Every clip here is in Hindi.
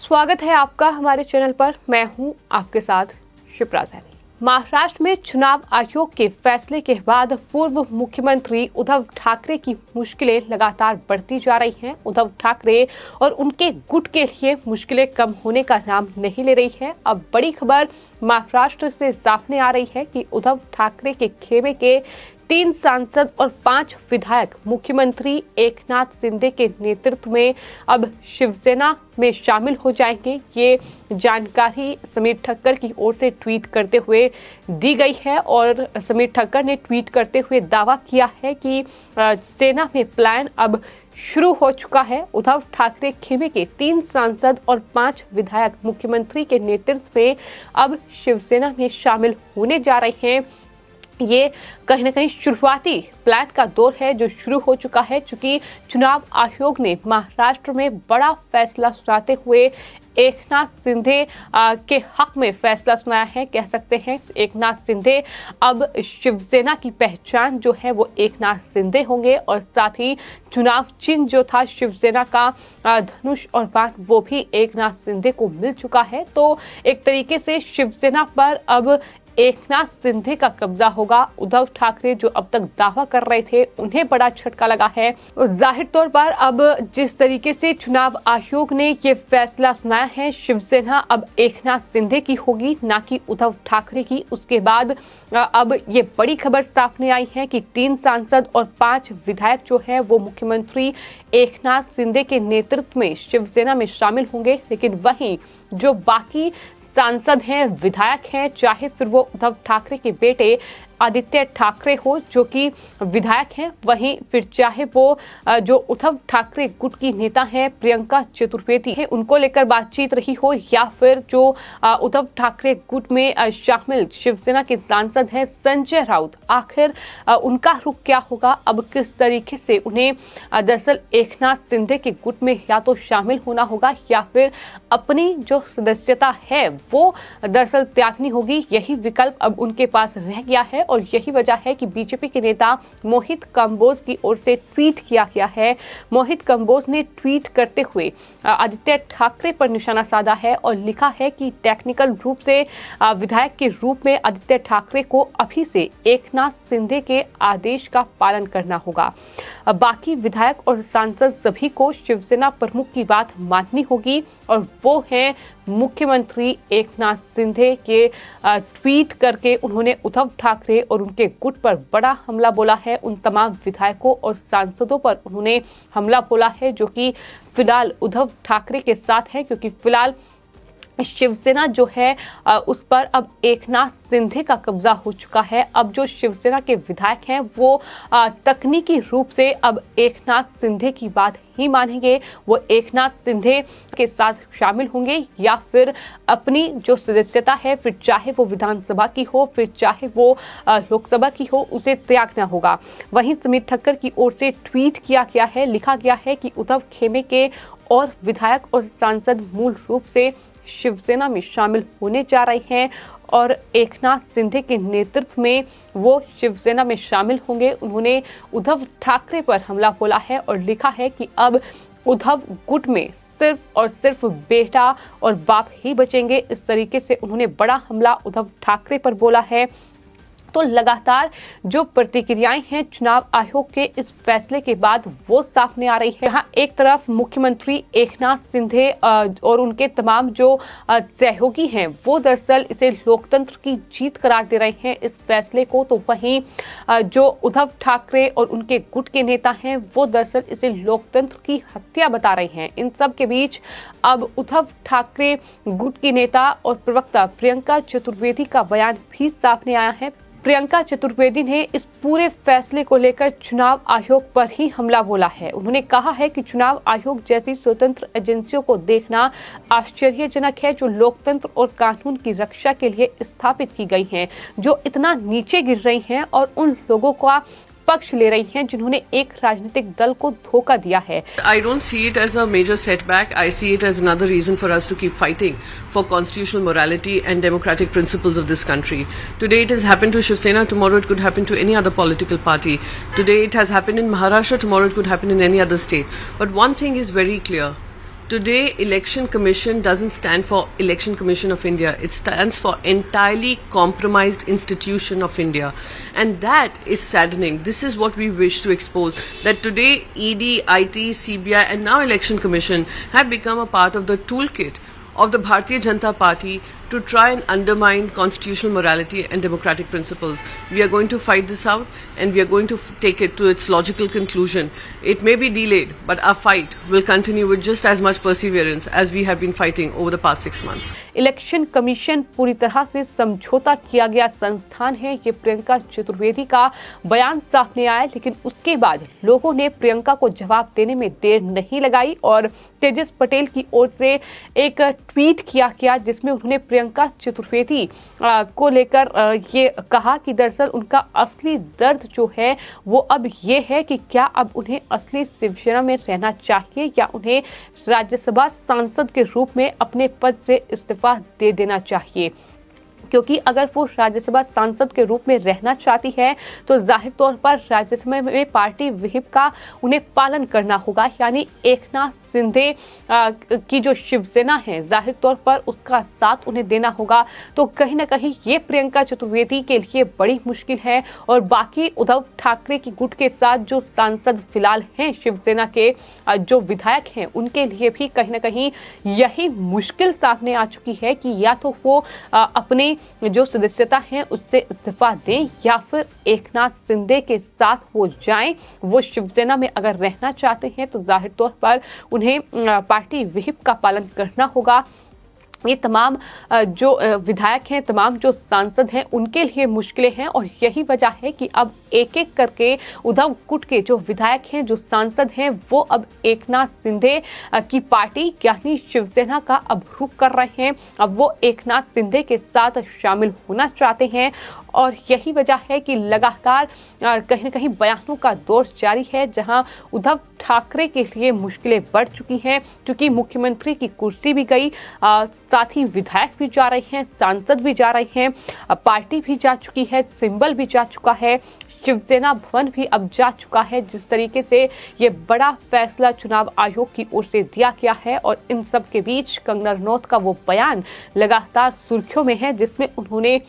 स्वागत है आपका हमारे चैनल पर। मैं हूं आपके साथ शिप्रा सैनी। महाराष्ट्र में चुनाव आयोग के फैसले के बाद पूर्व मुख्यमंत्री उद्धव ठाकरे की मुश्किलें लगातार बढ़ती जा रही हैं। उद्धव ठाकरे और उनके गुट के लिए मुश्किलें कम होने का नाम नहीं ले रही है। अब बड़ी खबर महाराष्ट्र से सामने आ रही है कि उद्धव ठाकरे के खेमे के 3 सांसद और 5 विधायक मुख्यमंत्री एकनाथ शिंदे के नेतृत्व में अब शिवसेना में शामिल हो जाएंगे। ये जानकारी समीर ठक्कर की ओर से ट्वीट करते हुए दी गई है और समीर ठक्कर ने ट्वीट करते हुए दावा किया है कि सेना में प्लान अब शुरू हो चुका है। उद्धव ठाकरे खेमे के 3 सांसद और 5 विधायक मुख्यमंत्री के नेतृत्व में अब शिवसेना में शामिल होने जा रहे हैं। ये कहीं ना कहीं शुरुआती प्लान का दौर है जो शुरू हो चुका है, चूंकि चुनाव आयोग ने महाराष्ट्र में बड़ा फैसला सुनाते हुए एकनाथ शिंदे के हक में फैसला सुनाया है। कह सकते हैं एकनाथ शिंदे अब शिवसेना की पहचान जो है वो एकनाथ शिंदे होंगे और साथ ही चुनाव चिन्ह जो था शिवसेना का धनुष और बाण वो भी एकनाथ शिंदे को मिल चुका है। तो एक तरीके से शिवसेना पर अब एकनाथ शिंदे का कब्जा होगा। उद्धव ठाकरे जो अब तक दावा कर रहे थे उन्हें बड़ा झटका लगा है। जाहिर तौर पर अब जिस तरीके से चुनाव आयोग ने ये फैसला सुनाया है, शिवसेना अब एकनाथ शिंदे की होगी ना कि उद्धव ठाकरे की। उसके बाद अब ये बड़ी खबर सामने आई है कि 3 सांसद और 5 विधायक जो है वो मुख्यमंत्री एकनाथ शिंदे के नेतृत्व में शिवसेना में शामिल होंगे। लेकिन वहीं जो बाकी सांसद हैं, विधायक हैं, चाहे फिर वो उद्धव ठाकरे के बेटे आदित्य ठाकरे हो जो कि विधायक हैं, वहीं फिर चाहे वो जो उद्धव ठाकरे गुट की नेता हैं प्रियंका चतुर्वेदी है उनको लेकर बातचीत रही हो, या फिर जो उद्धव ठाकरे गुट में शामिल शिवसेना के सांसद हैं संजय राउत, आखिर उनका रुख क्या होगा। अब किस तरीके से उन्हें दरअसल एकनाथ शिंदे के गुट में या तो शामिल होना होगा या फिर अपनी जो सदस्यता है वो दरअसल त्यागनी होगी। यही विकल्प अब उनके पास रह गया है और यही वजह है कि बीजेपी के नेता मोहित कंबोज की ओर से ट्वीट किया गया है। मोहित कंबोज ने ट्वीट करते हुए आदित्य ठाकरे पर निशाना साधा है और लिखा है कि टेक्निकल रूप से विधायक के रूप में आदित्य ठाकरे को अभी से एकनाथ शिंदे के आदेश का पालन करना होगा। बाकी विधायक और सांसद सभी को शिवसेना प्रमुख की बात माननी होगी और वो है मुख्यमंत्री एकनाथ शिंदे के। ट्वीट करके उन्होंने उद्धव ठाकरे और उनके गुट पर बड़ा हमला बोला है। उन तमाम विधायकों और सांसदों पर उन्होंने हमला बोला है जो कि फिलहाल उद्धव ठाकरे के साथ है, क्योंकि फिलहाल शिवसेना जो है उस पर अब एकनाथ शिंदे का कब्जा हो चुका है। अब जो शिवसेना के विधायक हैं वो तकनीकी रूप से अब एकनाथ शिंदे की बात ही मानेंगे। वो एकनाथ शिंदे के साथ शामिल होंगे या फिर अपनी जो सदस्यता है, फिर चाहे वो विधानसभा की हो फिर चाहे वो लोकसभा की हो, उसे त्यागना होगा। वहीं समीर ठक्कर की ओर से ट्वीट किया गया है, लिखा गया है कि उद्धव खेमे के और विधायक और सांसद मूल रूप से शिवसेना में शामिल होने जा रहे हैं और एकनाथ शिंदे के नेतृत्व में वो शिवसेना में शामिल होंगे। उन्होंने उद्धव ठाकरे पर हमला बोला है और लिखा है कि अब उद्धव गुट में सिर्फ और सिर्फ बेटा और बाप ही बचेंगे। इस तरीके से उन्होंने बड़ा हमला उद्धव ठाकरे पर बोला है। तो लगातार जो प्रतिक्रियाएं हैं चुनाव आयोग के इस फैसले के बाद वो सामने आ रही है। यहाँ एक तरफ मुख्यमंत्री एकनाथ शिंदे और उनके तमाम जो सहयोगी हैं वो दरअसल इसे लोकतंत्र की जीत करार दे रहे हैं इस फैसले को, तो वहीं जो उद्धव ठाकरे और उनके गुट के नेता हैं वो दरअसल इसे लोकतंत्र की हत्या बता रहे हैं। इन सब के बीच अब उद्धव ठाकरे गुट की नेता और प्रवक्ता प्रियंका चतुर्वेदी का बयान भी सामने आया है। प्रियंका चतुर्वेदी ने इस पूरे फैसले को लेकर चुनाव आयोग पर ही हमला बोला है। उन्होंने कहा है कि चुनाव आयोग जैसी स्वतंत्र एजेंसियों को देखना आश्चर्यजनक है जो लोकतंत्र और कानून की रक्षा के लिए स्थापित की गई हैं, जो इतना नीचे गिर रही हैं और उन लोगों का पक्ष ले रही हैं जिन्होंने एक राजनीतिक दल को धोखा दिया है। I don't see it as a major setback. I see it as another reason for us to keep fighting for constitutional morality and democratic principles of this country. Today it has happened to Shiv Sena, tomorrow it could happen to any other political party. Today it has happened in Maharashtra, tomorrow it could happen in any other state. But one thing is very clear. Today, Election Commission doesn't stand for Election Commission of India. It stands for entirely compromised institution of India. And that is saddening. This is what we wish to expose. That today, ED, IT, CBI and now Election Commission have become a part of the toolkit of the Bharatiya Janata Party to try and undermine constitutional morality and democratic principles. We are going to fight this out and we are going to take it to its logical conclusion. It may be delayed, but our fight will continue with just as much perseverance as we have been fighting over the past 6 months. Election commission पूरी तरह से समझौता किया गया संस्थान है, ये प्रियंका चतुर्वेदी का बयान सामने आया, लेकिन उसके बाद लोगों ने प्रियंका को जवाब देने में देर नहीं लगाई और तेजस पटेल की ओर से एक ट्वीट किया गया जिसमें उन्होंने प्रियंका चतुर्वेदी को लेकर ये कहा कि दरअसल उनका असली दर्द जो है वो अब ये है कि क्या अब उन्हें असली शिवसेना में रहना चाहिए या उन्हें राज्यसभा सांसद के रूप में अपने पद से इस्तीफा दे देना चाहिए। क्योंकि अगर वो राज्यसभा सांसद के रूप में रहना चाहती है तो जाहिर तौर पर राज्यसभा में पार्टी व्हिप का उन्हें पालन करना होगा, यानी एकनाथ शिंदे की जो शिवसेना है जाहिर तौर पर उसका साथ उन्हें देना होगा। तो कहीं ना कहीं ये प्रियंका चतुर्वेदी के लिए बड़ी मुश्किल है और बाकी उद्धव ठाकरे की गुट के साथ जो सांसद फिलहाल हैं शिवसेना के जो विधायक हैं उनके लिए भी कहीं ना कहीं यही मुश्किल सामने आ चुकी है कि या तो वो अपने जो सदस्यता है उससे इस्तीफा दें या फिर एकनाथ शिंदे के साथ वो जाएं। वो शिवसेना में अगर रहना चाहते हैं तो जाहिर तौर पर उन्हें पार्टी व्हिप का पालन करना होगा। ये तमाम जो विधायक हैं, तमाम जो सांसद हैं, उनके लिए मुश्किलें हैं और यही वजह है कि अब एक एक करके उद्धव गुट के जो विधायक हैं, जो सांसद हैं, वो अब एकनाथ शिंदे की पार्टी यानी शिवसेना का अब रुख कर रहे हैं। अब वो एकनाथ शिंदे के साथ शामिल होना चाहते हैं और यही वजह है कि लगातार कहीं न कहीं बयानों का दौर जारी है, जहां उद्धव ठाकरे के लिए मुश्किलें बढ़ चुकी हैं क्योंकि मुख्यमंत्री की कुर्सी भी गई, साथ ही विधायक भी जा रहे हैं, सांसद भी जा रहे हैं, पार्टी भी जा चुकी है, सिंबल भी जा चुका है, शिवसेना भवन भी अब जा चुका है। जिस तरीके से ये बड़ा फैसला चुनाव आयोग की ओर से दिया गया है और इन सब के बीच कंगना रनौत का वो बयान लगातार सुर्खियों में है जिसमें उन्होंने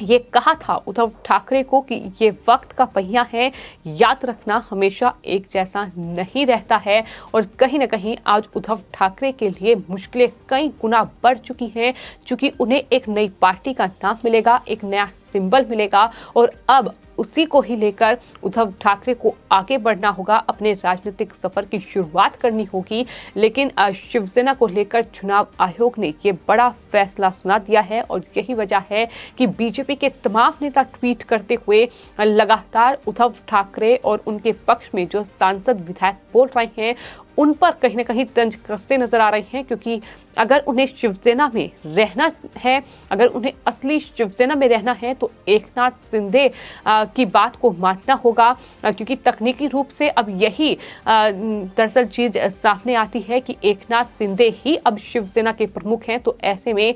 ये कहा था उद्धव ठाकरे को कि ये वक्त का पहिया है, याद रखना हमेशा एक जैसा नहीं रहता है। और कहीं ना कहीं आज उद्धव ठाकरे के लिए मुश्किलें कई गुना बढ़ चुकी हैं क्योंकि उन्हें एक नई पार्टी का नाम मिलेगा, एक नया सिंबल मिलेगा और अब उसी को ही लेकर उद्धव ठाकरे को आगे बढ़ना होगा, अपने राजनीतिक सफर की शुरुआत करनी होगी। लेकिन शिवसेना को लेकर चुनाव आयोग ने ये बड़ा फैसला सुना दिया है और यही वजह है कि बीजेपी के तमाम नेता ट्वीट करते हुए लगातार उद्धव ठाकरे और उनके पक्ष में जो सांसद विधायक बोल रहे हैं उन पर कहीं ना कहीं तंज कसते नजर आ रहे हैं। क्योंकि अगर उन्हें शिवसेना में रहना है, अगर उन्हें असली शिवसेना में रहना है तो एकनाथ शिंदे की बात को मानना होगा क्योंकि तकनीकी रूप से अब यही दरअसल चीज सामने आती है कि एकनाथ शिंदे ही अब शिवसेना के प्रमुख हैं। तो ऐसे में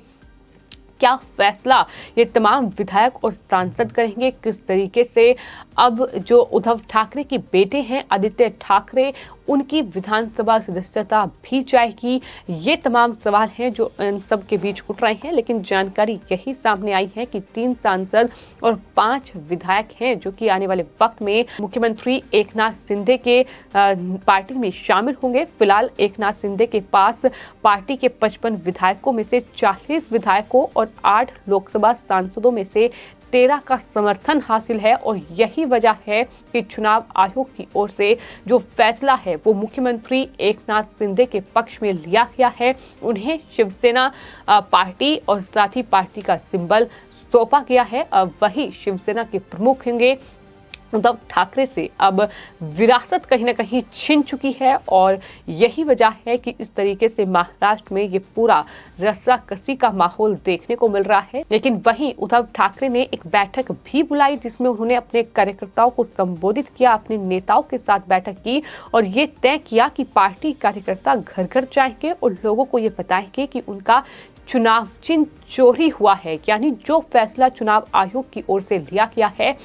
क्या फैसला ये तमाम विधायक और सांसद करेंगे, किस तरीके से अब जो उद्धव ठाकरे के बेटे हैं आदित्य ठाकरे उनकी विधानसभा सदस्यता भी जाएगी, ये तमाम सवाल हैं जो इन सब के बीच उठ रहे हैं। लेकिन जानकारी यही सामने आई है कि 3 सांसद और 5 विधायक हैं जो कि आने वाले वक्त में मुख्यमंत्री एकनाथ शिंदे के पार्टी में शामिल होंगे। फिलहाल एकनाथ शिंदे के पास पार्टी के 55 विधायकों में से 40 विधायकों और 8 लोकसभा सांसदों में से 13 का समर्थन हासिल है और यही वजह है कि चुनाव आयोग की ओर से जो फैसला है वो मुख्यमंत्री एकनाथ शिंदे के पक्ष में लिया गया है। उन्हें शिवसेना पार्टी और साथ ही पार्टी का सिंबल सौंपा गया है। अब वही शिवसेना के प्रमुख होंगे। उद्धव ठाकरे से अब विरासत कहीं ना कहीं छिन चुकी है और यही वजह है कि इस तरीके से महाराष्ट्र में ये पूरा रस्साकसी का माहौल देखने को मिल रहा है। लेकिन वहीं उद्धव ठाकरे ने एक बैठक भी बुलाई जिसमें उन्होंने अपने कार्यकर्ताओं को संबोधित किया, अपने नेताओं के साथ बैठक की और ये तय किया कि पार्टी कार्यकर्ता घर घर जाएंगे और लोगों को ये बताएंगे कि उनका चुनाव चिन्ह चोरी हुआ है। यानी जो फैसला चुनाव आयोग की ओर से लिया गया है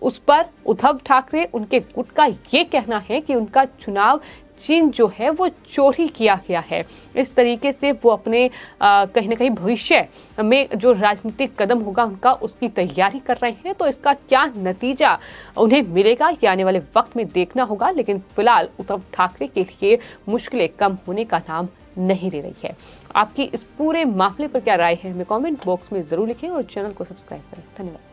उस पर उद्धव ठाकरे उनके गुट का ये कहना है कि उनका चुनाव चिन्ह जो है वो चोरी किया गया है। इस तरीके से वो अपने कहीं ना कहीं भविष्य में जो राजनीतिक कदम होगा उनका उसकी तैयारी कर रहे हैं। तो इसका क्या नतीजा उन्हें मिलेगा ये आने वाले वक्त में देखना होगा, लेकिन फिलहाल उद्धव ठाकरे के लिए मुश्किलें कम होने का नाम नहीं ले रही है। आपकी इस पूरे मामले पर क्या राय है हमें कमेंट बॉक्स में जरूर लिखें और चैनल को सब्सक्राइब करें। धन्यवाद।